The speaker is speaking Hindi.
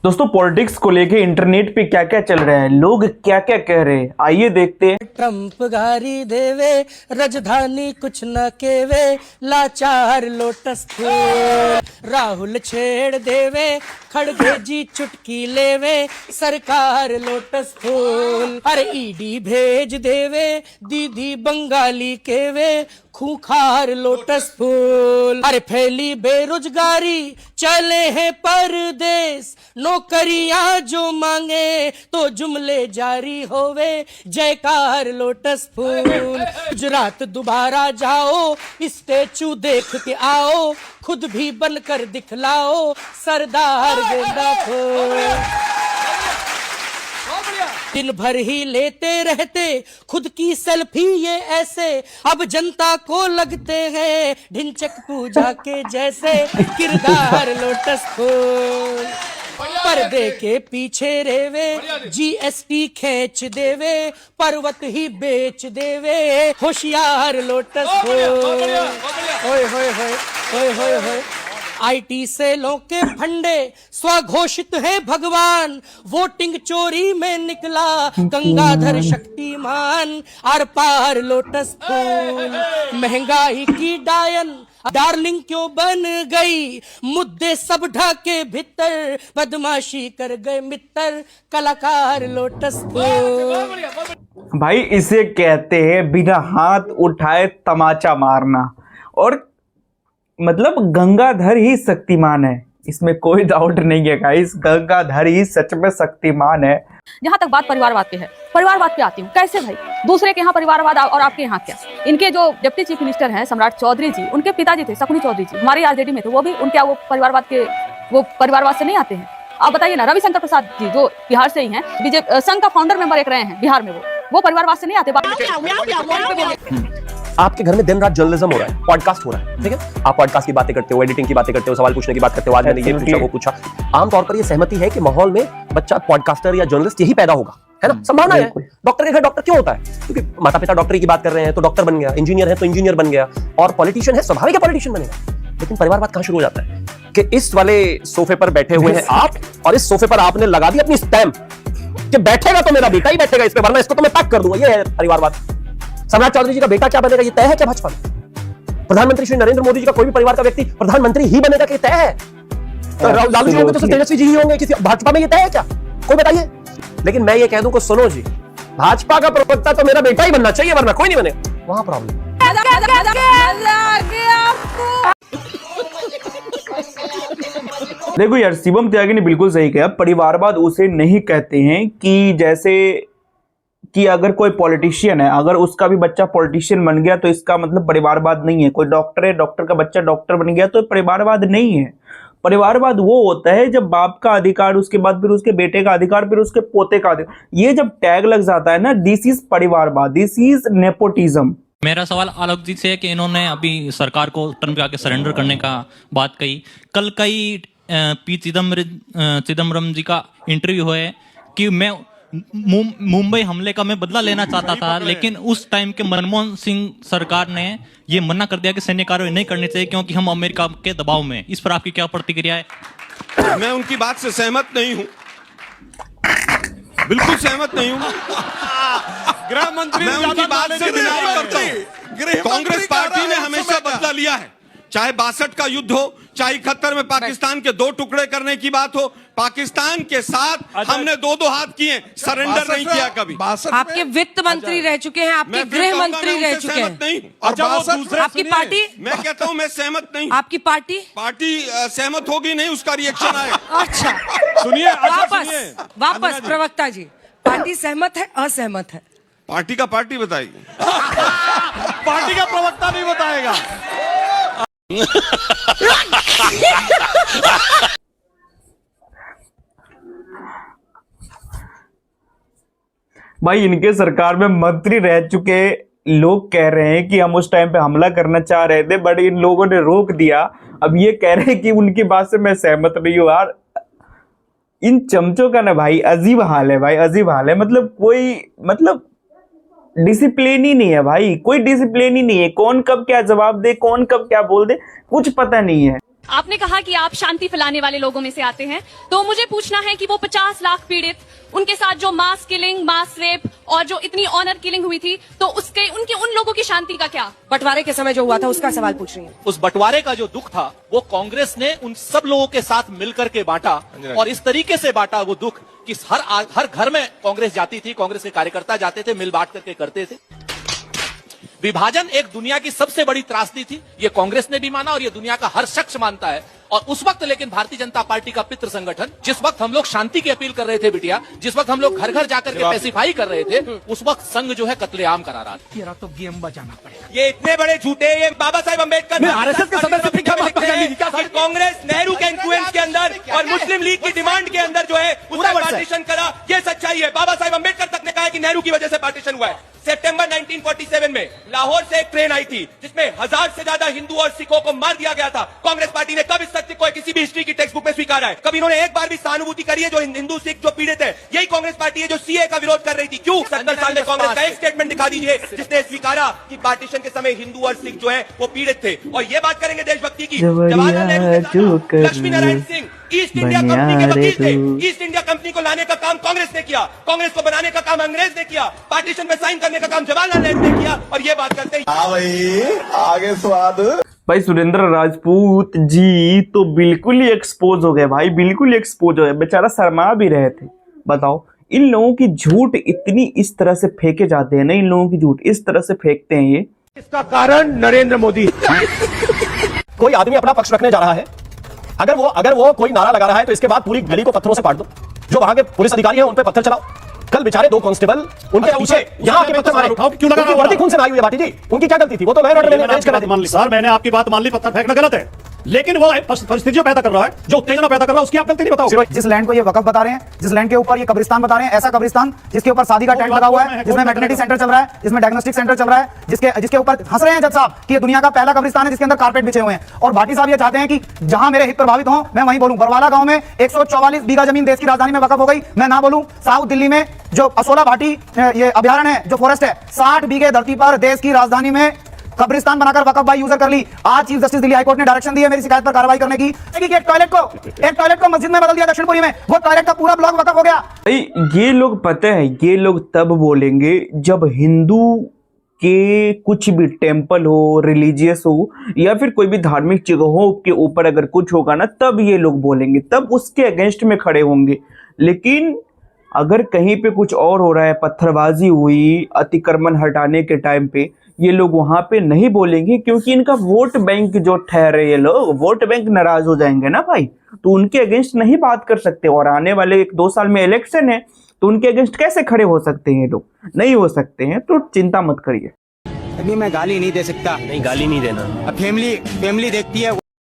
दोस्तों पॉलिटिक्स को लेके इंटरनेट पे क्या क्या चल रहा है, लोग क्या क्या कह रहे हैं, आइए देखते हैं। ट्रंप गारी देवे राजधानी कुछ न केवे लाचार लोटस फूल राहुल छेड़ देवे खड़गे जी चुटकी लेवे सरकार लोटस फूल अरे ईडी भेज देवे दीदी बंगाली केवे खूंखार लोटस फूल अरे फैली बेरोजगारी चले हैं परदेश नौकरियां जो मांगे तो जुमले जारी होवे जयकार लोटस फूल गुजरात दोबारा जाओ स्टेचू देख के आओ खुद भी बनकर दिखलाओ सरदार गेंदा फूल दिन भर ही लेते रहते खुद की सेल्फी ये ऐसे अब जनता को लगते हैं ढिंचक पूजा के जैसे किरदार लोटस फूल पर्दे के पीछे रेवे जीएसटी खींच देवे पर्वत ही बेच देवे होशियार लोटस फूल ओए होए होए ओए होए होए आईटी सेलों के फंडे स्वघोषित है भगवान वोटिंग चोरी में निकला गंगाधर शक्तिमान आर पार लोटस फूल महंगाई की डायन डार्लिंग क्यों बन गई मुद्दे सब ढाके भीतर बदमाशी कर गए मित्र कलाकार लोटस फूल। भाई इसे कहते हैं बिना हाथ उठाए तमाचा मारना, और मतलब गंगाधर ही शक्तिमान है, इसमें कोई डाउट नहीं है गाइस, गंगाधर ही सच में शक्तिमान है। जहाँ तक बात परिवारवाद पे है, परिवारवाद पे आती हूँ। कैसे भाई, दूसरे के यहाँ परिवारवाद और आपके यहाँ क्या? इनके जो डिप्टी चीफ मिनिस्टर हैं सम्राट चौधरी जी, उनके पिताजी थे शकुनी चौधरी जी, हमारे आरजेडी में थे, वो भी उनके वो परिवारवाद से नहीं आते हैं? आप बताइए ना, रविशंकर प्रसाद जी जो बिहार से ही हैं, बीजेपी संघ का फाउंडर मेंबर एक रहे हैं बिहार में, वो परिवारवाद से नहीं आते। आपके घर में दिन रात जर्नलिज्म हो रहा है, पॉडकास्ट हो रहा है, ठीक है? आप पॉडकास्ट की बातें करते हो, एडिटिंग की बातें करते हो, सवाल पूछने की बात करते हो, आज मैंने ये पूछा वो पूछा। आमतौर पर ये सहमति है कि माहौल में बच्चा पॉडकास्टर या जर्नलिस्ट यही पैदा होगा, है ना? संभावना है। डॉक्टर के घर डॉक्टर क्यों होता है? क्योंकि माता पिता डॉक्टरी की बात कर रहे हैं तो डॉक्टर बन गया, इंजीनियर है तो इंजीनियर बन गया, और पॉलिटिशियन है स्वाभाविक है पॉलिटिशियन बनेगा। लेकिन परिवारवाद कहां शुरू हो जाता है कि इस वाले सोफे पर बैठे हुए हैं आप, और इस सोफे पर आपने लगा दी अपनी स्टैंप कि बैठेगा तो मेरा बेटा ही बैठेगा इस पे, वरना इसको तो मैं पैक कर दूंगा। ये है परिवारवाद। सम्राट चौधरी जी का बेटा क्या बनेगा ये तय है क्या भाजपा में? प्रधानमंत्री श्री नरेंद्र मोदी जी का कोई भी परिवार का व्यक्ति प्रधानमंत्री ही बनेगा कि तय है? तो लालू जी होंगे तो तेजस्वी जी ही होंगे, किसी भाजपा में ये तय है क्या? कोई बताइए। लेकिन मैं ये कह दूं कि सुनो जी, भाजपा का प्रवक्ता तो मेरा बेटा ही बनना चाहिए, वरना कोई नहीं बने। वहां प्रॉब्लम। देखो यार, शिवम त्यागी ने बिल्कुल सही कहा, परिवारवाद उसे नहीं कहते हैं कि जैसे कि अगर कोई पॉलिटिशियन है, अगर उसका भी बच्चा पॉलिटिशियन बन गया तो इसका मतलब परिवारवाद नहीं है। कोई डॉक्टर है, डॉक्टर का बच्चा डॉक्टर बन गया तो परिवारवाद नहीं है। परिवारवाद वो होता है जब बाप का अधिकार, उसके बाद फिर उसके बेटे का अधिकार, फिर उसके पोते का अधिकार, ये जब टैग लग जाता है ना, दिस इज परिवारवाद, दिस इज नेपोटिज्म। मेरा सवाल आलोक जी से है कि इन्होंने अभी सरकार को टर्म पे आके सरेंडर करने का बात कही। कल कई पी चिदम्बरम जी का इंटरव्यू है कि मैं मुंबई हमले का मैं बदला लेना चाहता था, लेकिन उस टाइम के मनमोहन सिंह सरकार ने ये मना कर दिया कि सैन्य कार्रवाई नहीं करनी चाहिए क्योंकि हम अमेरिका के दबाव में। इस पर आपकी क्या प्रतिक्रिया है? मैं उनकी बात से सहमत नहीं हूं, बिल्कुल सहमत नहीं हूं। गृह मंत्री मैं उनकी बात से विरोध करता हूं। कांग्रेस पार्टी ने हमेशा बदला लिया है, चाहे 62 का युद्ध हो, चाहे 71 में पाकिस्तान के 2 टुकड़े करने की बात हो। पाकिस्तान के साथ हमने 2-2 हाथ किए, सरेंडर नहीं किया कभी। आपके वित्त मंत्री रह चुके हैं, आपके गृह मंत्री रह चुके हैं, और आपकी पार्टी, मैं कहता हूं मैं सहमत नहीं। आपकी पार्टी सहमत होगी नहीं, उसका रिएक्शन आएगा। अच्छा सुनिए, वापस प्रवक्ता जी, पार्टी सहमत है असहमत है? पार्टी का पार्टी बताएगी, पार्टी का प्रवक्ता नहीं बताएगा। भाई इनके सरकार में मंत्री रह चुके लोग कह रहे हैं कि हम उस टाइम पे हमला करना चाह रहे थे, बट इन लोगों ने रोक दिया। अब ये कह रहे हैं कि उनकी बात से मैं सहमत नहीं हूं। यार इन चमचों का ना भाई अजीब हाल है, भाई अजीब हाल है। मतलब कोई डिसिप्लिन ही नहीं है भाई, कोई डिसिप्लिन ही नहीं है। कौन कब क्या जवाब दे, कौन कब क्या बोल दे, कुछ पता नहीं है। आपने कहा कि आप शांति फैलाने वाले लोगों में से आते हैं, तो मुझे पूछना है कि वो 50 लाख पीड़ित, उनके साथ जो मास किलिंग, मास रेप और जो इतनी ऑनर किलिंग हुई थी, तो उनके उन लोगों की शांति का क्या? बंटवारे के समय जो हुआ था उसका सवाल पूछ रही हूँ। उस बंटवारे का जो दुख था वो कांग्रेस ने उन सब लोगों के साथ मिलकर के बांटा, और इस तरीके से बांटा वो दुख कि हर घर में कांग्रेस जाती थी, कांग्रेस के कार्यकर्ता जाते थे, मिल बांट करके करते थे। विभाजन एक दुनिया की सबसे बड़ी त्रासदी थी, ये कांग्रेस ने भी माना और ये दुनिया का हर शख्स मानता है। और उस वक्त लेकिन भारतीय जनता पार्टी का पितृ संगठन, जिस वक्त हम लोग शांति की अपील कर रहे थे बिटिया, जिस वक्त हम लोग घर घर जाकर के पैसिफाई कर रहे थे, उस वक्त संघ जो है कत्लेआम करा रहा था। तेरा तो गेम बजाना पड़ेगा। ये इतने बड़े झूठे, ये बाबा साहेब अम्बेडकर आरएसएस के सदस्य थे, क्या बात कर रही है? कि कांग्रेस नेहरू के इन्फ्लुएंस के अंदर और मुस्लिम लीग की डिमांड के अंदर जो है उसका पार्टीशन करा, ये सच्चाई है। बाबा साहेब अम्बेडकर तक ने कहा कि नेहरू की वजह से पार्टीशन हुआ है। सितंबर 1947 में लाहौर से एक ट्रेन आई थी जिसमें 1000 से ज्यादा हिंदू और सिखों को मार दिया गया था। कांग्रेस पार्टी ने कब इस सत्य को किसी भी हिस्ट्री की टेक्स्ट बुक में स्वीकारा है? कभी इन्होंने एक बार भी सहानुभूति करी है जो हिंदू सिख जो पीड़ित है? यही कांग्रेस पार्टी है जो सीए का विरोध कर रही थी। क्यों? 70 साल में कांग्रेस का एक स्टेटमेंट दिखा दीजिए जिसने स्वीकारा कि पार्टीशन के समय हिंदू और सिख जो है वो पीड़ित थे। और ये बात करेंगे देशभक्ति की, जवाहरलाल नेहरू के साथ Lakshmi Narayan Singh east India company के वकील थे। ईस्ट इंडिया कंपनी को लाने का काम कांग्रेस ने किया, कांग्रेस को बनाने का काम अंग्रेज ने किया, पार्टीशन में साइन करने का काम जवाहरलाल नेहरू ने किया। और ये बात करते हैं आगे स्वाद। भाई सुरेंद्र राजपूत जी तो बिल्कुल ही एक्सपोज हो गए भाई, बिल्कुल ही एक्सपोज हो गए। बेचारा शर्मा भी रहे थे। बताओ, इन लोगों की झूठ इतनी इस तरह से फेंके जाते हैं ना, इन लोगों की झूठ इस तरह से फेंकते हैं ये। इसका कारण नरेंद्र मोदी। कोई आदमी अपना पक्ष रखने जा रहा है, अगर वो कोई नारा लगा रहा है तो इसके बाद पूरी गली को पत्थरों से पाट दो। जो वहां के पुलिस अधिकारी हैं उन पे पत्थर चलाओ। कल बेचारे 2 कांस्टेबल उनके पीछे यहाँ के पत्थर मारे, क्यों लगा? वर्दी खून से नहाई हुई है भाटी जी, उनकी क्या गलती थी? वो तो मैंने मान ली सर, मैंने आपकी बात मान ली, पत्थर फेंकना गलत है, लेकिन वो परिस्थितियां पैदा कर रहा है, जो उत्तेजना पैदा कर रहा है, उसकी आप गलती नहीं बताओ। जिस लैंड को ये वक्फ बता रहे हैं, जिस लैंड के ऊपर ये कब्रिस्तान बता रहे हैं, ऐसा कब्रिस्तान जिसके ऊपर शादी का टेंट लगा हुआ है, जिसमें मैटरनिटी सेंटर चल रहा है, जिसमें डायग्नोस्टिक सेंटर चल रहा है, जिसके ऊपर हंस रहे हैं जज साहब कि ये दुनिया का पहला कब्रिस्तान है जिसके अंदर कारपेट बिछे हुए हैं। और भाटी साहब ये चाहते हैं कि जहां मेरे हित प्रभावित हो मैं वहीं बोलूं। बरवाला गांव में 144 बीघा जमीन देश की राजधानी में वक्फ हो गई, मैं ना बोलूं। साउथ दिल्ली में जो असोला भाटी ये अभ्यारण्य है, जो फॉरेस्ट है, 60 बीघे धरती पर देश की राजधानी में कब्रिस्तान बनाकर वक्फ बाई यूजर कर ली। आज चीफ जस्टिस दिल्ली हाईकोर्ट ने डायरेक्शन दी है मेरी शिकायत पर कार्रवाई करने की। एक टॉयलेट को मस्जिद में बदल दिया दक्षिणपुरी में, वो टॉयलेट का पूरा ब्लॉक वक्फ हो गया। भाई ये लोग पता है, ये लोग तब बोलेंगे जब हिंदू के कुछ भी टेम्पल हो, रिलीजियस हो, या फिर कोई भी धार्मिक जगहों के ऊपर अगर कुछ होगा ना, तब ये लोग बोलेंगे, तब उसके अगेंस्ट में खड़े होंगे। लेकिन अगर कहीं पे कुछ और हो रहा है, पत्थरबाजी हुई अतिक्रमण हटाने के टाइम पे, ये लोग वहां पे नहीं बोलेंगे क्योंकि इनका वोट बैंक जो ठहरे, ये लोग वोट बैंक नाराज हो जाएंगे ना भाई, तो उनके अगेंस्ट नहीं बात कर सकते। और आने वाले 1-2 साल में इलेक्शन है, तो उनके अगेंस्ट कैसे खड़े हो सकते हैं ये लोग? नहीं हो सकते हैं। तो चिंता मत करिए। अभी मैं गाली नहीं दे सकता। नहीं, गाली नहीं देना। अब फैमिली देखती है,